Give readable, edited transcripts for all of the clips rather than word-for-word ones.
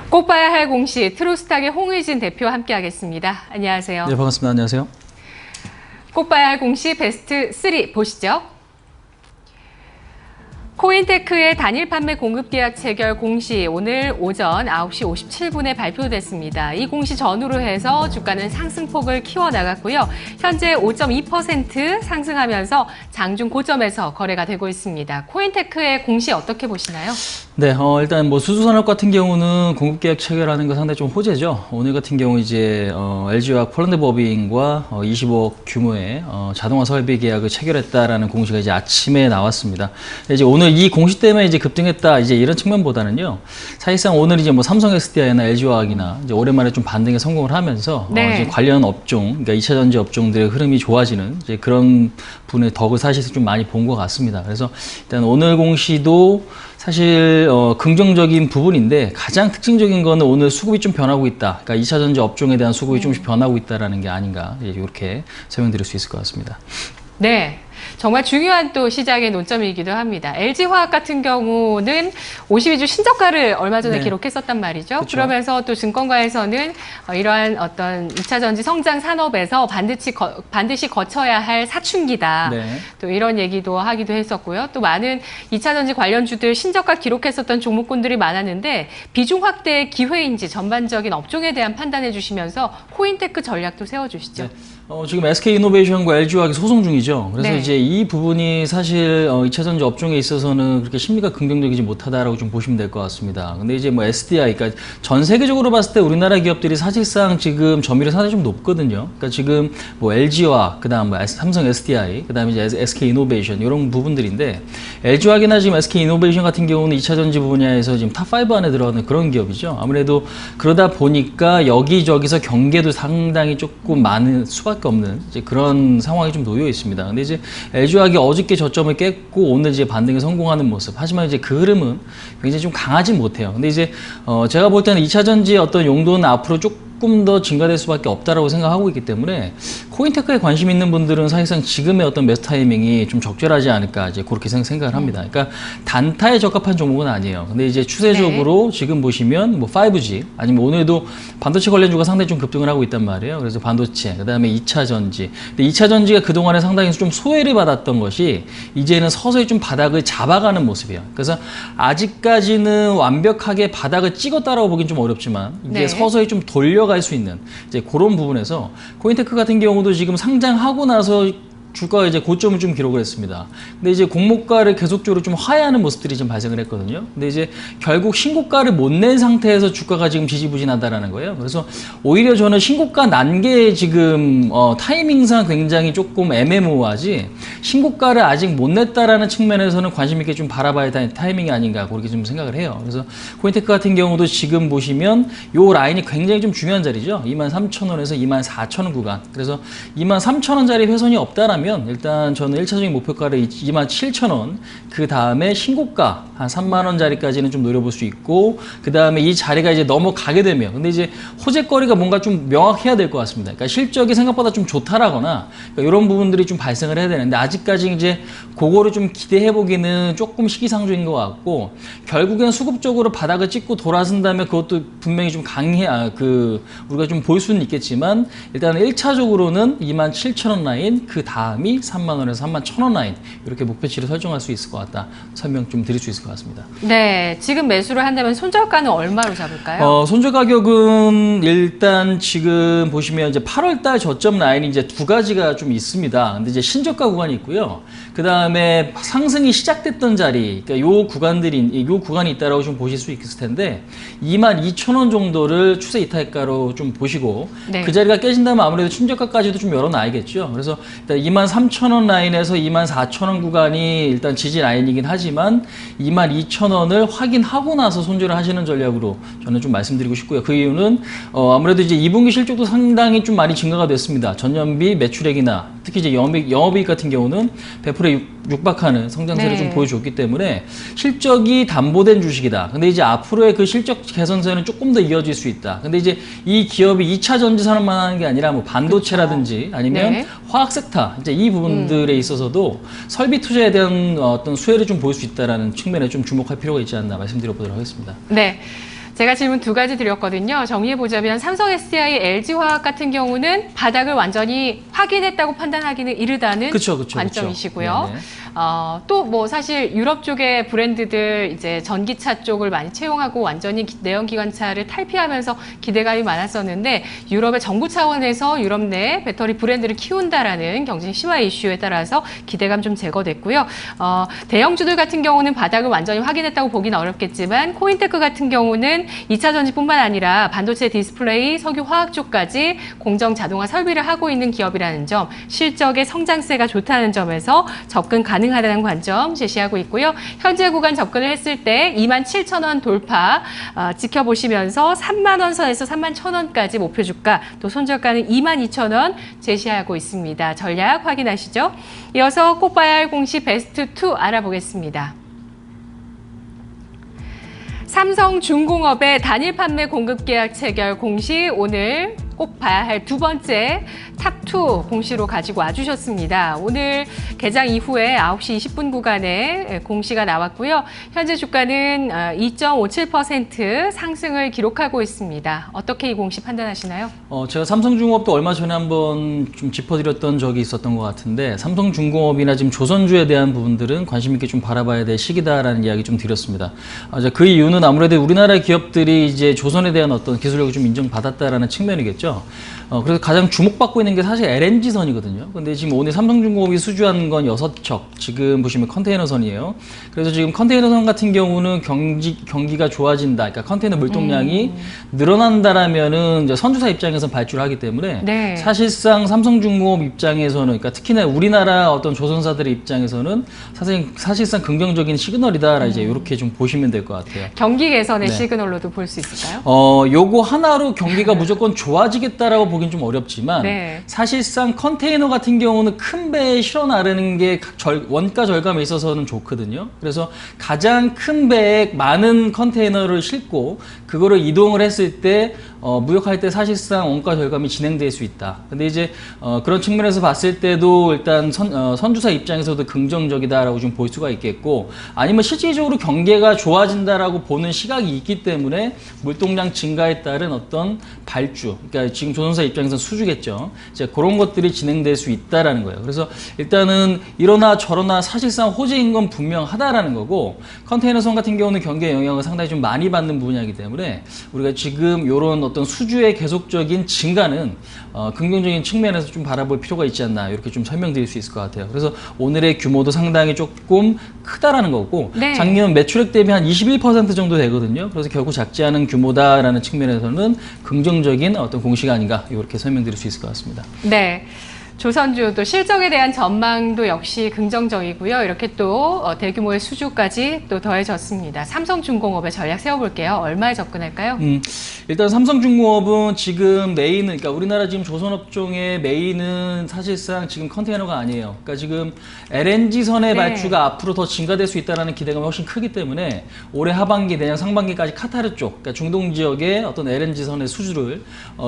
꼭 봐야 할 공시 트루스탁의 홍의진 대표 함께하겠습니다. 안녕하세요. 네, 반갑습니다. 안녕하세요. 꼭 봐야 할 공시 베스트 3 보시죠. 코인테크의 단일 판매 공급 계약 체결 공시 오늘 오전 9시 57분에 발표됐습니다. 이 공시 전후로 해서 주가는 상승폭을 키워나갔고요. 현재 5.2% 상승하면서 장중 고점에서 거래가 되고 있습니다. 코인테크의 공시 어떻게 보시나요? 네, 일단 수주산업 같은 경우는 공급 계약 체결하는 거 상당히 좀 호재죠. 오늘 같은 경우 이제 LG화학 폴란드 법인과 20억 규모의 자동화 설비 계약을 체결했다라는 공시가 이제 아침에 나왔습니다. 이제 오늘 이 공시 때문에 이제 급등했다 이제 이런 측면보다는요. 사실상 오늘 이제 삼성 SDI나 LG화학이나 이제 오랜만에 좀 반등에 성공을 하면서 이제 관련 업종, 그러니까 2차 전지 업종들의 흐름이 좋아지는 이제 그런 분의 덕을 사실상 좀 많이 본 것 같습니다. 그래서 일단 오늘 공시도 사실 긍정적인 부분인데 가장 특징적인 거는 오늘 수급이 좀 변하고 있다. 그러니까 2차 전지 업종에 대한 수급이 조금씩 변하고 있다라는 게 아닌가 이렇게 설명드릴 수 있을 것 같습니다. 네. 정말 중요한 또 시장의 논점이기도 합니다. LG화학 같은 경우는 52주 신저가를 얼마 전에 기록했었단 말이죠. 그쵸. 그러면서 또 증권가에서는 이러한 어떤 2차 전지 성장 산업에서 반드시 거쳐야 할 사춘기다. 또 이런 얘기도 하기도 했었고요. 또 많은 2차 전지 관련주들 신저가 기록했었던 종목군들이 많았는데 비중 확대의 기회인지 전반적인 업종에 대한 판단해 주시면서 코인테크 전략도 세워주시죠. 네. 지금 SK이노베이션과 LG화학이 소송 중이죠. 그래서 이제 이 부분이 사실 2차 전지 업종에 있어서는 그렇게 심리가 긍정적이지 못하다라고 좀 보시면 될 것 같습니다. 근데 이제 SDI, 그러니까 전 세계적으로 봤을 때 우리나라 기업들이 사실상 지금 점유율이 상당히 좀 높거든요. 그러니까 지금 LG화학, 그다음 삼성 SDI, 그다음에 이제 SK이노베이션 이런 부분들인데 LG화학이나 지금 SK이노베이션 같은 경우는 2차 전지 분야에서 지금 탑5 안에 들어가는 그런 기업이죠. 아무래도 그러다 보니까 여기저기서 경계도 상당히 조금 많은 수밖에 없는 이제 그런 상황이 좀 놓여 있습니다. 근데 이제 LG화학이 어저께 저점을 깼고 오늘 이제 반등에 성공하는 모습. 하지만 이제 그 흐름은 굉장히 좀 강하진 못해요. 근데 이제 제가 볼 때는 2차 전지의 어떤 용도는 앞으로 조금 더 증가될 수밖에 없다라고 생각하고 있기 때문에 코인테크에 관심 있는 분들은 사실상 지금의 어떤 매수 타이밍이 좀 적절하지 않을까 이제 그렇게 생각을 합니다. 그러니까 단타에 적합한 종목은 아니에요. 근데 이제 추세적으로 지금 보시면 5G 아니면 오늘도 반도체 관련주가 상당히 좀 급등을 하고 있단 말이에요. 그래서 반도체, 그다음에 2차 전지. 근데 2차 전지가 그동안에 상당히 좀 소외를 받았던 것이 이제는 서서히 좀 바닥을 잡아가는 모습이에요. 그래서 아직까지는 완벽하게 바닥을 찍었다라고 보긴 좀 어렵지만 이제 서서히 좀 돌려갈 수 있는 이제 그런 부분에서 코인테크 같은 경우도 지금 상장하고 나서 주가가 이제 고점을 좀 기록을 했습니다. 근데 이제 공모가를 계속적으로 좀 하회하는 모습들이 좀 발생을 했거든요. 근데 이제 결국 신고가를 못 낸 상태에서 주가가 지금 지지부진하다라는 거예요. 그래서 오히려 저는 신고가 난 게 지금 타이밍상 굉장히 조금 애매모호하지 신고가를 아직 못 냈다라는 측면에서는 관심 있게 좀 바라봐야 할 타이밍이 아닌가 그렇게 좀 생각을 해요. 그래서 코인테크 같은 경우도 지금 보시면 요 라인이 굉장히 좀 중요한 자리죠. 23,000원에서 24,000원 구간. 그래서 23,000원짜리 훼손이 없다라면 일단 저는 1차적인 목표가를 27,000원, 그 다음에 신고가 한 3만원짜리까지는 좀 노려볼 수 있고, 그 다음에 이 자리가 이제 넘어가게 되면, 근데 이제 호재거리가 뭔가 좀 명확해야 될 것 같습니다. 그러니까 실적이 생각보다 좀 좋다라거나, 그러니까 이런 부분들이 좀 발생을 해야 되는데, 아직까지 이제 그거를 좀 기대해보기는 조금 시기상조인 것 같고, 결국엔 수급적으로 바닥을 찍고 돌아선다면 그것도 분명히 좀 우리가 좀 볼 수는 있겠지만, 일단 1차적으로는 27,000원 라인, 그 다음이 3만원에서 31,000원 라인 이렇게 목표치를 설정할 수 있을 것 같다 설명 좀 드릴 수 있을 것 같습니다. 네, 지금 매수를 한다면 손절가는 얼마로 잡을까요? 손절 가격은 일단 지금 보시면 이제 8월달 저점 라인이 이제 두 가지가 좀 있습니다. 근데 이제 신저가 구간이 있고요. 그 다음에 상승이 시작됐던 자리, 그러니까 요 구간이 있다라고 좀 보실 수 있을 텐데 22,000원 정도를 추세 이탈가로 좀 보시고 그 자리가 깨진다면 아무래도 신저가까지도 좀 열어놔야겠죠. 그래서 일단 23,000원 라인에서 24,000원 구간이 일단 지지 라인이긴 하지만 22,000원을 확인하고 나서 손절을 하시는 전략으로 저는 좀 말씀드리고 싶고요. 그 이유는 아무래도 이제 2분기 실적도 상당히 좀 많이 증가가 됐습니다. 전년비 매출액이나 특히 이제 영업이익 같은 경우는 100%에 육박하는 성장세를 좀 보여줬기 때문에 실적이 담보된 주식이다. 근데 이제 앞으로의 그 실적 개선세는 조금 더 이어질 수 있다. 근데 이제 이 기업이 2차 전지 산업만 하는 게 아니라 뭐 반도체라든지 아니면 화학 섹터 이제 이 부분들에 있어서도 설비 투자에 대한 어떤 수혜를 좀 볼 수 있다라는 측면에 좀 주목할 필요가 있지 않나 말씀드려 보도록 하겠습니다. 네. 제가 질문 두 가지 드렸거든요. 정리해보자면 삼성 SDI, LG화학 같은 경우는 바닥을 완전히 확인했다고 판단하기는 이르다는 관점이시고요. 또 뭐 사실 유럽 쪽의 브랜드들 이제 전기차 쪽을 많이 채용하고 완전히 내연기관차를 탈피하면서 기대감이 많았었는데 유럽의 정부 차원에서 유럽 내 배터리 브랜드를 키운다라는 경쟁 심화 이슈에 따라서 기대감 좀 제거됐고요. 대형주들 같은 경우는 바닥을 완전히 확인했다고 보기는 어렵겠지만 코인테크 같은 경우는 2차 전지뿐만 아니라 반도체 디스플레이, 석유 화학 쪽까지 공정 자동화 설비를 하고 있는 기업이라는 점, 실적의 성장세가 좋다는 점에서 접근 가능하다는 관점 제시하고 있고요. 현재 구간 접근을 했을 때 27,000원 돌파 지켜보시면서 3만 원 선에서 31,000원까지 목표 주가, 또 손절가는 22,000원 제시하고 있습니다. 전략 확인하시죠. 이어서 꼭 봐야 할 공시 베스트 2 알아보겠습니다. 삼성중공업의 단일 판매 공급 계약 체결 공시, 오늘 꼭 봐야 할 두 번째 탑2 공시로 가지고 와주셨습니다. 오늘 개장 이후에 9시 20분 구간에 공시가 나왔고요. 현재 주가는 2.57% 상승을 기록하고 있습니다. 어떻게 이 공시 판단하시나요? 제가 삼성중공업도 얼마 전에 한번 좀 짚어드렸던 적이 있었던 것 같은데, 삼성중공업이나 지금 조선주에 대한 부분들은 관심 있게 좀 바라봐야 될 시기다라는 이야기 좀 드렸습니다. 그 이유는 아무래도 우리나라 기업들이 이제 조선에 대한 어떤 기술력을 좀 인정받았다라는 측면이겠죠. 그래서 가장 주목받고 있는 게 사실 LNG선이거든요. 근데 지금 오늘 삼성중공업이 수주한 건 6척, 지금 보시면 컨테이너선이에요. 그래서 지금 컨테이너선 같은 경우는 경기가 좋아진다, 그러니까 컨테이너 물동량이 늘어난다라면은 이제 선주사 입장에서 발주를 하기 때문에 네. 사실상 삼성중공업 입장에서는, 그러니까 특히나 우리나라 어떤 조선사들의 입장에서는 사실상 긍정적인 시그널이다, 이제 이렇게 좀 보시면 될 것 같아요. 경기 개선의 네. 시그널로도 볼 수 있을까요? 요거 하나로 경기가 무조건 좋아지겠다라고 보긴 좀 어렵지만, 네. 사실상 컨테이너 같은 경우는 큰 배에 실어 나르는 게 원가 절감에 있어서는 좋거든요. 그래서 가장 큰 배에 많은 컨테이너를 싣고 그거를 이동을 했을 때 무역할 때 사실상 원가 절감이 진행될 수 있다. 근데 이제 그런 측면에서 봤을 때도 일단 선주사 입장에서도 긍정적이다라고 좀 볼 수가 있겠고, 아니면 실질적으로 경계가 좋아진다라고 보는 시각이 있기 때문에 물동량 증가에 따른 어떤 발주, 그러니까 지금 조선사 입장에서는 수주겠죠. 이제 그런 것들이 진행될 수 있다라는 거예요. 그래서 일단은 이러나 저러나 사실상 호재인 건 분명하다라는 거고, 컨테이너선 같은 경우는 경기의 영향을 상당히 좀 많이 받는 분야이기 때문에 우리가 지금 이런 어떤 수주의 계속적인 증가는 긍정적인 측면에서 좀 바라볼 필요가 있지 않나, 이렇게 좀 설명드릴 수 있을 것 같아요. 그래서 오늘의 규모도 상당히 조금 크다라는 거고, 네. 작년 매출액 대비 한 21% 정도 되거든요. 그래서 결국 작지 않은 규모다라는 측면에서는 긍정적인 어떤 공시가 아닌가, 이렇게 설명드릴 수 있을 것 같습니다. 네. 조선주 또 실적에 대한 전망도 역시 긍정적이고요. 이렇게 또 대규모의 수주까지 또 더해졌습니다. 삼성중공업의 전략 세워볼게요. 얼마에 접근할까요? 일단 삼성중공업은 지금 메인은, 그러니까 우리나라 지금 조선업종의 메인은 사실상 지금 컨테이너가 아니에요. 그러니까 지금 LNG선의 네. 발주가 앞으로 더 증가될 수 있다는 기대감이 훨씬 크기 때문에 올해 하반기, 내년 상반기까지 카타르 쪽, 그러니까 중동 지역의 어떤 LNG선의 수주를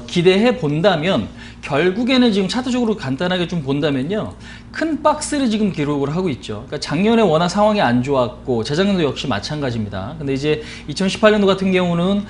기대해 본다면, 결국에는 지금 차트적으로 간단하게 좀 본다면요, 큰 박스를 지금 기록을 하고 있죠. 그러니까 작년에 워낙 상황이 안 좋았고 재작년도 역시 마찬가지입니다. 근데 이제 2018년도 같은 경우는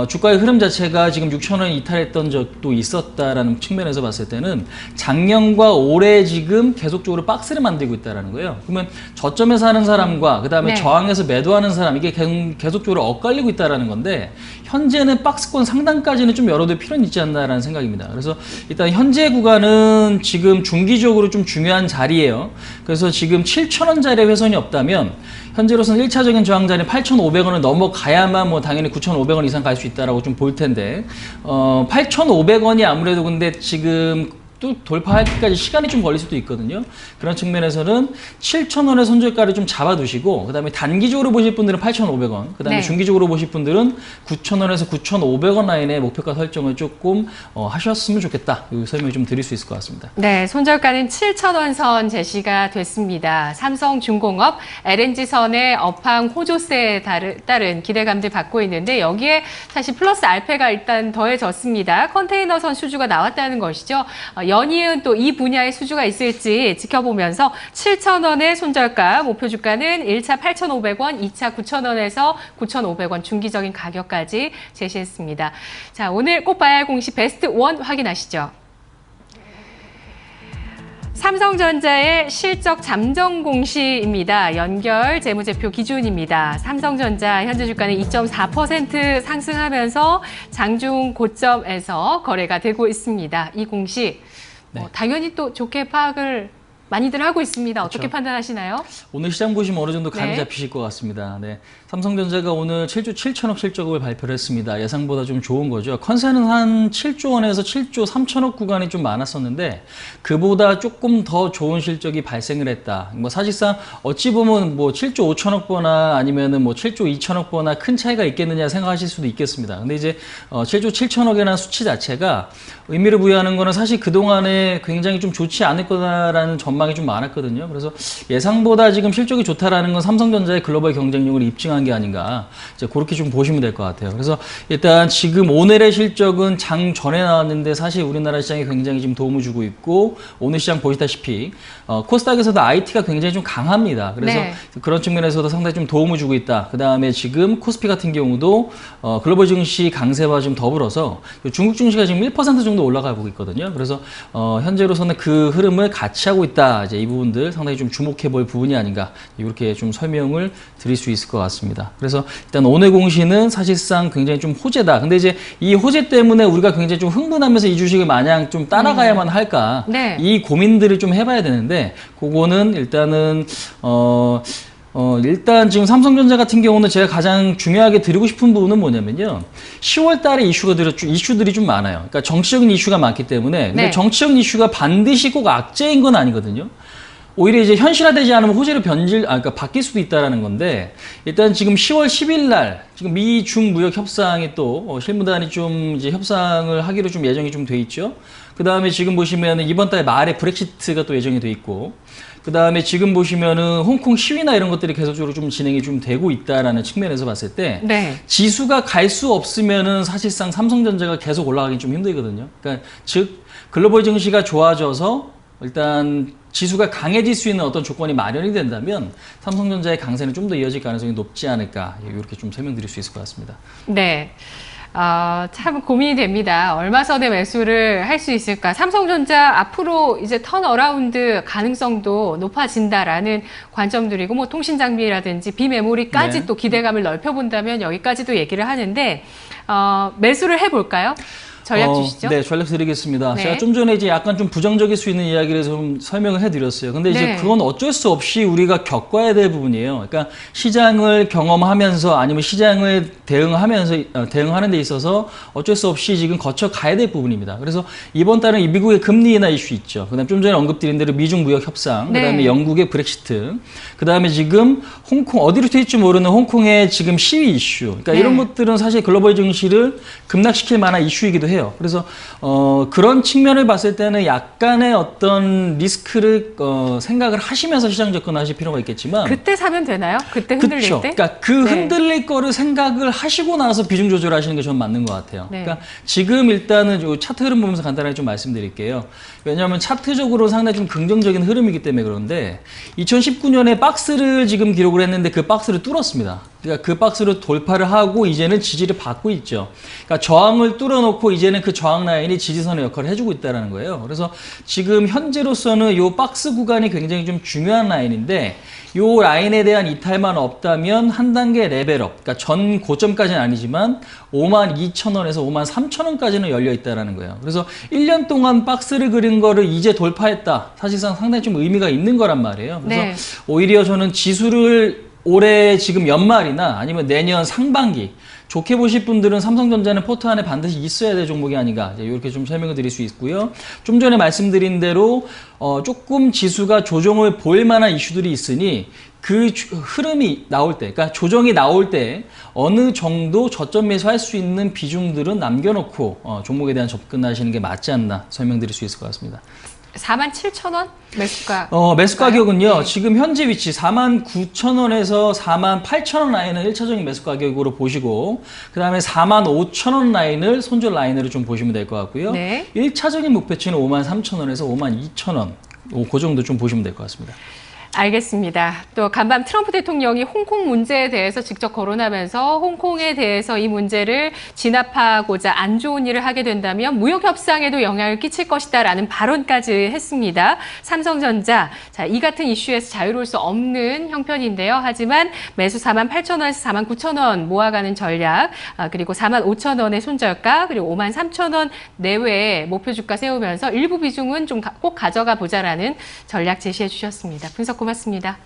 주가의 흐름 자체가 지금 6,000원 이탈했던 적도 있었다라는 측면에서 봤을 때는 작년과 올해 지금 계속적으로 박스를 만들고 있다라는 거예요. 그러면 저점에서 하는 사람과 그다음에 네. 저항에서 매도하는 사람, 이게 계속적으로 엇갈리고 있다라는 건데, 현재는 박스권 상단까지는 좀 열어둘 필요는 있지 않나라는 생각입니다. 그래서 일단 현재 구간은 지금 중기적으로 좀 중요한 자리예요. 그래서 지금 7,000원짜리 훼손이 없다면 현재로서는 1차적인 저항 자리 8,500원을 넘어가야만 뭐 당연히 9,500원 이상 갈 수 있다라고 좀 볼 텐데, 8,500원이 아무래도 근데 지금 또 돌파하기까지 시간이 좀 걸릴 수도 있거든요. 그런 측면에서는 7,000원의 손절가를 좀 잡아두시고, 그 다음에 단기적으로 보실 분들은 8,500원, 그 다음에 네. 중기적으로 보실 분들은 9,000원에서 9,500원 라인의 목표가 설정을 조금 하셨으면 좋겠다, 이 설명을 좀 드릴 수 있을 것 같습니다. 네, 손절가는 7,000원 선 제시가 됐습니다. 삼성중공업 LNG선의 업황 호조세에 따른 기대감들 받고 있는데, 여기에 사실 플러스 알파가 일단 더해졌습니다. 컨테이너선 수주가 나왔다는 것이죠. 연이은 또 이 분야의 수주가 있을지 지켜보면서 7,000원의 손절가, 목표 주가는 1차 8,500원, 2차 9,000원에서 9,500원 중기적인 가격까지 제시했습니다. 자, 오늘 꼭 봐야 할 공시 베스트 1 확인하시죠. 삼성전자의 실적 잠정 공시입니다. 연결 재무제표 기준입니다. 삼성전자 현재 주가는 2.4% 상승하면서 장중 고점에서 거래가 되고 있습니다. 이 공시 당연히 또 좋게 파악을 많이들 하고 있습니다. 어떻게 그렇죠. 판단하시나요? 오늘 시장 보시면 어느 정도 감이 네. 잡히실 것 같습니다. 네. 삼성전자가 오늘 7조 7천억 실적을 발표를 했습니다. 예상보다 좀 좋은 거죠. 컨센은 한 7조 원에서 7조 3천억 구간이 좀 많았었는데 그보다 조금 더 좋은 실적이 발생을 했다. 뭐 사실상 어찌 보면 뭐 7조 5천억 버나 아니면은 뭐 7조 2천억 버나 큰 차이가 있겠느냐 생각하실 수도 있겠습니다. 근데 이제 7조 7천억이라는 수치 자체가 의미를 부여하는 거는 사실 그동안에 굉장히 좀 좋지 않을 거다라는 전망이 좀 많았거든요. 그래서 예상보다 지금 실적이 좋다라는 건 삼성전자의 글로벌 경쟁력을 입증한 게 아닌가 이제 그렇게 좀 보시면 될 것 같아요. 그래서 일단 지금 오늘의 실적은 장 전에 나왔는데 사실 우리나라 시장에 굉장히 좀 도움을 주고 있고 오늘 시장 보시다시피 코스닥에서도 IT가 굉장히 좀 강합니다. 그래서 네. 그런 측면에서도 상당히 좀 도움을 주고 있다. 그 다음에 지금 코스피 같은 경우도 글로벌 증시 강세와 좀 더불어서 중국 증시가 지금 1% 정도 올라가고 있거든요. 그래서 현재로서는 그 흐름을 같이 하고 있다. 이제 이 부분들 상당히 좀 주목해 볼 부분이 아닌가 이렇게 좀 설명을 드릴 수 있을 것 같습니다. 그래서 일단 오늘 공시는 사실상 굉장히 좀 호재다. 근데 이제 이 호재 때문에 우리가 굉장히 좀 흥분하면서 이 주식을 마냥 좀 따라가야만 할까? 네. 이 고민들을 좀 해봐야 되는데 그거는 일단은 일단 지금 삼성전자 같은 경우는 제가 가장 중요하게 드리고 싶은 부분은 뭐냐면요. 10월 달에 이슈들이 좀 많아요. 그러니까 정치적인 이슈가 많기 때문에. 근데 네. 정치적인 이슈가 반드시 꼭 악재인 건 아니거든요. 오히려 이제 현실화되지 않으면 호재로 그러니까 바뀔 수도 있다라는 건데, 일단 지금 10월 10일 날, 지금 미중 무역 협상이 또, 실무단이 좀 이제 협상을 하기로 좀 예정이 좀 돼 있죠. 그 다음에 지금 보시면은 이번 달 말에 브렉시트가 또 예정이 돼 있고, 그 다음에 지금 보시면은 홍콩 시위나 이런 것들이 계속적으로 좀 진행이 좀 되고 있다라는 측면에서 봤을 때, 네. 지수가 갈 수 없으면은 사실상 삼성전자가 계속 올라가기 좀 힘들거든요. 그러니까 즉, 글로벌 증시가 좋아져서 일단 지수가 강해질 수 있는 어떤 조건이 마련이 된다면 삼성전자의 강세는 좀 더 이어질 가능성이 높지 않을까 이렇게 좀 설명드릴 수 있을 것 같습니다. 네. 참 고민이 됩니다. 얼마 선에 매수를 할 수 있을까? 삼성전자 앞으로 이제 턴어라운드 가능성도 높아진다라는 관점들이고, 뭐 통신 장비라든지 비메모리까지 네. 또 기대감을 넓혀본다면 여기까지도 얘기를 하는데, 매수를 해볼까요? 전략 주시죠. 네, 전략 드리겠습니다. 네. 제가 좀 전에 이제 약간 좀 부정적일 수 있는 이야기를 좀 설명을 해드렸어요. 근데 이제 네. 그건 어쩔 수 없이 우리가 겪어야 될 부분이에요. 그러니까 시장을 경험하면서 아니면 시장을 대응하는 데 있어서 어쩔 수 없이 지금 거쳐가야 될 부분입니다. 그래서 이번 달은 이 미국의 금리 인하 이슈 있죠. 그다음 좀 전에 언급드린 대로 미중 무역 협상, 네. 그다음에 영국의 브렉시트, 그다음에 지금 홍콩 어디로 튈지 모르는 홍콩의 지금 시위 이슈. 그러니까 네. 이런 것들은 사실 글로벌 증시를 급락시킬 만한 이슈이기도 해요. 그래서 그런 측면을 봤을 때는 약간의 어떤 리스크를 생각을 하시면서 시장 접근하실 필요가 있겠지만 그때 사면 되나요? 그때 흔들릴 그쵸. 때? 그러니까 그 네. 흔들릴 거를 생각을 하시고 나서 비중 조절하시는 게 저는 맞는 것 같아요. 네. 그러니까 지금 일단은 요 차트 흐름 보면서 간단하게 좀 말씀드릴게요. 왜냐하면 차트적으로 상당히 좀 긍정적인 흐름이기 때문에 그런데 2019년에 박스를 지금 기록을 했는데 그 박스를 뚫었습니다. 그러니까 그 박스를 돌파를 하고 이제는 지지를 받고 있죠. 그러니까 저항을 뚫어놓고 이제는 그 저항 라인이 지지선의 역할을 해주고 있다는 거예요. 그래서 지금 현재로서는 이 박스 구간이 굉장히 좀 중요한 라인인데 이 라인에 대한 이탈만 없다면 한 단계 레벨업, 그러니까 전 고점까지는 아니지만 52,000원에서 53,000원까지는 열려 있다는 거예요. 그래서 1년 동안 박스를 그린 거를 이제 돌파했다. 사실상 상당히 좀 의미가 있는 거란 말이에요. 그래서 네. 오히려 저는 지수를 올해 지금 연말이나 아니면 내년 상반기 좋게 보실 분들은 삼성전자는 포트 안에 반드시 있어야 될 종목이 아닌가 이렇게 좀 설명을 드릴 수 있고요. 좀 전에 말씀드린 대로 조금 지수가 조정을 보일 만한 이슈들이 있으니 그 흐름이 나올 때, 그러니까 조정이 나올 때 어느 정도 저점 매수할 수 있는 비중들은 남겨놓고 종목에 대한 접근하시는 게 맞지 않나 설명드릴 수 있을 것 같습니다. 47,000원 매수가. 매수 가격은요. 네. 지금 현재 위치 49,000원에서 48,000원 라인은 1차적인 매수 가격으로 보시고 그다음에 45,000원 라인을 손절 라인으로 좀 보시면 될 것 같고요. 네. 1차적인 목표치는 53,000원에서 52,000원. 그 정도 좀 보시면 될 것 같습니다. 알겠습니다. 또 간밤 트럼프 대통령이 홍콩 문제에 대해서 직접 거론하면서 홍콩에 대해서 이 문제를 진압하고자 안 좋은 일을 하게 된다면 무역 협상에도 영향을 끼칠 것이다라는 발언까지 했습니다. 삼성전자, 자, 이 같은 이슈에서 자유로울 수 없는 형편인데요. 하지만 매수 48,000원에서 49,000원 모아가는 전략, 그리고 45,000원의 손절가, 그리고 53,000원 내외의 목표 주가 세우면서 일부 비중은 좀 꼭 가져가 보자라는 전략 제시해 주셨습니다. 분석 고맙습니다.